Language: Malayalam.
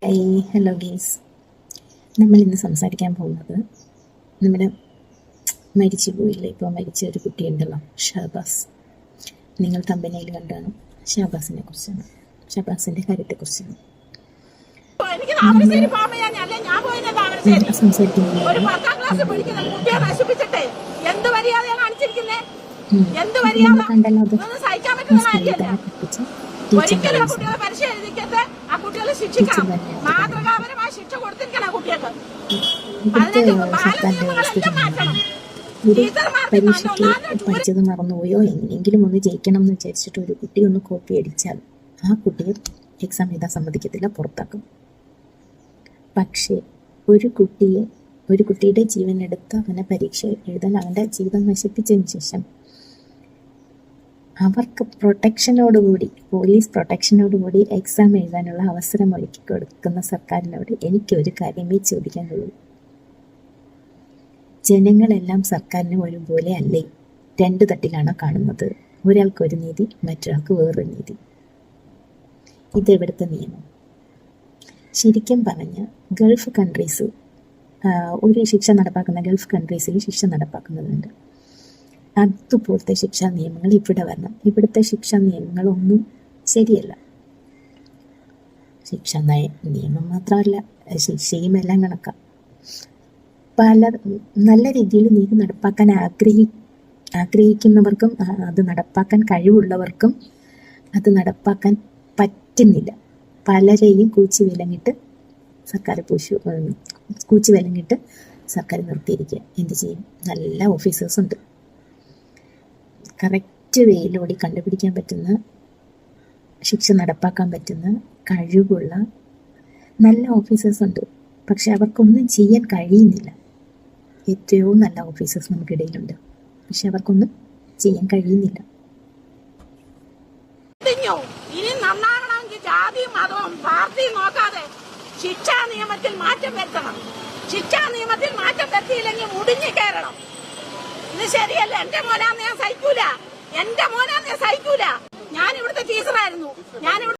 ഹലോ ഗേസ്, നമ്മൾ ഇന്ന് സംസാരിക്കാൻ പോകുന്നത് നമ്മുടെ മരിച്ചു പോയില്ലേ, ഇപ്പോൾ മരിച്ച ഒരു കുട്ടിയുണ്ടല്ലോ, ഷഹബാസ്. നിങ്ങൾ തമ്പനയിൽ കണ്ടാണ് ഷഹബാസിനെ കുറിച്ചാണ്, ഷഹബാസിൻ്റെ കാര്യത്തെക്കുറിച്ചാണ് സംസാരിക്കുന്നത്. കണ്ടല്ലോ, അത് പരീക്ഷയ്ക്ക് പഠിച്ചത് മറന്നുപോയോ, എങ്ങനെയെങ്കിലും ഒന്ന് ജയിക്കണം എന്ന് വിചാരിച്ചിട്ട് ഒരു കുട്ടി ഒന്ന് കോപ്പി അടിച്ചാൽ ആ കുട്ടിയെ എക്സാം എഴുതാൻ സമ്മതിക്കത്തില്ല, പുറത്താക്കും. പക്ഷേ ഒരു കുട്ടിയുടെ ജീവൻ എടുത്ത് അവനെ പരീക്ഷ എഴുതാൻ, അവൻ്റെ ജീവിതം നശിപ്പിച്ചതിന് ശേഷം അവർക്ക് പ്രൊട്ടക്ഷനോടുകൂടി, പോലീസ് പ്രൊട്ടക്ഷനോടുകൂടി എക്സാം എഴുതാനുള്ള അവസരം ഒരുക്കി കൊടുക്കുന്ന സർക്കാരിനോട് എനിക്കൊരു കാര്യമേ ചോദിക്കാനുള്ളൂ. ജനങ്ങളെല്ലാം സർക്കാരിന് ഒരുപോലെ അല്ലേ? രണ്ട് തട്ടിലാണോ കാണുന്നത്? ഒരാൾക്കൊരു നീതി, മറ്റൊരാൾക്ക് വേറൊരു നീതി. ഇതെവിടുത്തെ നിയമം? ശരിക്കും പറഞ്ഞ ഗൾഫ് കൺട്രീസ്, ഒരു ശിക്ഷ നടപ്പാക്കുന്ന ഗൾഫ് കൺട്രീസിൽ ശിക്ഷ നടപ്പാക്കുന്നുണ്ട്. അതുപോലത്തെ ശിക്ഷാ നിയമങ്ങൾ ഇവിടെ വരണം. ഇവിടുത്തെ ശിക്ഷാ നിയമങ്ങളൊന്നും ശരിയല്ല. ശിക്ഷാ നിയമം മാത്രമല്ല, ശിക്ഷയും എല്ലാം കണക്കാം. നല്ല രീതിയിൽ നീതി നടപ്പാക്കാൻ ആഗ്രഹിക്കുന്നവർക്കും അത് നടപ്പാക്കാൻ കഴിവുള്ളവർക്കും അത് നടപ്പാക്കാൻ പറ്റുന്നില്ല. പലരെയും കൂച്ചുവിലങ്ങിട്ട് സർക്കാർ നിർത്തിയിരിക്കുക. എന്ത് ചെയ്യും? നല്ല ഓഫീസേഴ്സ് ഉണ്ട്, കറക്റ്റ് വേയിലൂടെ കണ്ടുപിടിക്കാൻ പറ്റുന്ന, ശിക്ഷ നടപ്പാക്കാൻ പറ്റുന്ന കഴിവുള്ള നല്ല ഓഫീസേഴ്സ് ഉണ്ട്. പക്ഷെ അവർക്കൊന്നും ചെയ്യാൻ കഴിയുന്നില്ല. എത്രയോ നല്ല ഓഫീസേഴ്സ് നമുക്കിടയിലുണ്ട്, പക്ഷെ അവർക്കൊന്നും ചെയ്യാൻ കഴിയുന്നില്ല. ഇനി നന്നാകണമെങ്കിൽ ജാതിയും മതവും പാർട്ടിയും നോക്കാതെ ശിക്ഷാ നിയമത്തിൽ മാറ്റം വരുത്തണം. ശിക്ഷാ നിയമത്തിൽ മാറ്റം വരുത്തിയില്ലെങ്കിൽ മുടിഞ്ഞു കയറണം. ഇത് ശരിയല്ല. എന്റെ മോനാന്ന് ഞാൻ സഹിക്കൂല. ഞാൻ ഇവിടുത്തെ ടീച്ചറായിരുന്നു.